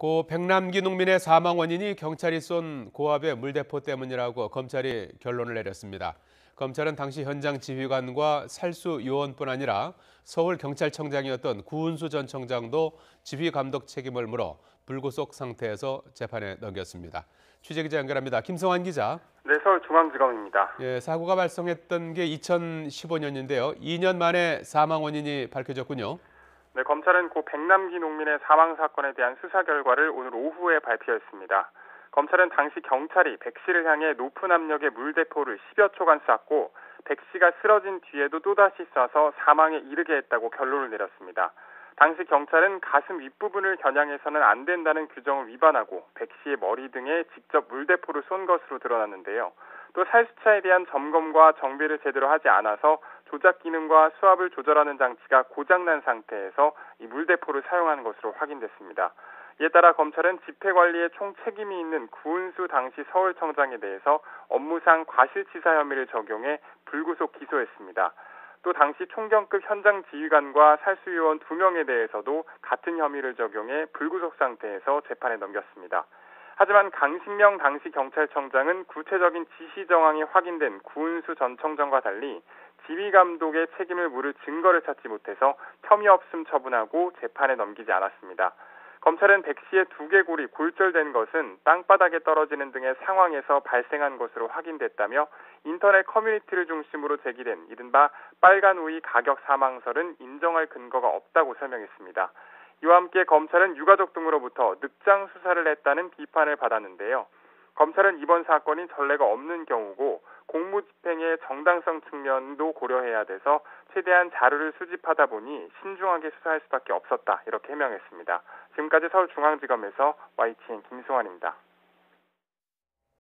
고 백남기 농민의 사망 원인이 경찰이 쏜 고압의 물대포 때문이라고 검찰이 결론을 내렸습니다. 검찰은 당시 현장 지휘관과 살수 요원뿐 아니라 서울경찰청장이었던 구은수 전 청장도 지휘 감독 책임을 물어 불구속 상태에서 재판에 넘겼습니다. 취재기자 연결합니다. 김성환 기자. 네, 서울중앙지검입니다. 사고가 발생했던 게 2015년인데요. 2년 만에 사망 원인이 밝혀졌군요. 네, 검찰은 고 백남기 농민의 사망 사건에 대한 수사 결과를 오늘 오후에 발표했습니다. 검찰은 당시 경찰이 백 씨를 향해 높은 압력의 물대포를 10여 초간 쐈고 백 씨가 쓰러진 뒤에도 또다시 쏴서 사망에 이르게 했다고 결론을 내렸습니다. 당시 경찰은 가슴 윗부분을 겨냥해서는 안 된다는 규정을 위반하고 백 씨의 머리 등에 직접 물대포를 쏜 것으로 드러났는데요. 또 살수차에 대한 점검과 정비를 제대로 하지 않아서 조작 기능과 수압을 조절하는 장치가 고장난 상태에서 이 물대포를 사용한 것으로 확인됐습니다. 이에 따라 검찰은 집회 관리에 총 책임이 있는 구은수 당시 서울청장에 대해서 업무상 과실치사 혐의를 적용해 불구속 기소했습니다. 또 당시 총경급 현장 지휘관과 살수요원 2명에 대해서도 같은 혐의를 적용해 불구속 상태에서 재판에 넘겼습니다. 하지만 강신명 당시 경찰청장은 구체적인 지시 정황이 확인된 구은수 전 청장과 달리 지휘 감독의 책임을 물을 증거를 찾지 못해서 혐의 없음 처분하고 재판에 넘기지 않았습니다. 검찰은 백 씨의 두개골이 골절된 것은 땅바닥에 떨어지는 등의 상황에서 발생한 것으로 확인됐다며 인터넷 커뮤니티를 중심으로 제기된 이른바 빨간 우이 가격 사망설은 인정할 근거가 없다고 설명했습니다. 이와 함께 검찰은 유가족 등으로부터 늑장 수사를 했다는 비판을 받았는데요. 검찰은 이번 사건이 전례가 없는 경우고 공무집행의 정당성 측면도 고려해야 돼서 최대한 자료를 수집하다 보니 신중하게 수사할 수밖에 없었다 이렇게 해명했습니다. 지금까지 서울중앙지검에서 YTN 김승환입니다.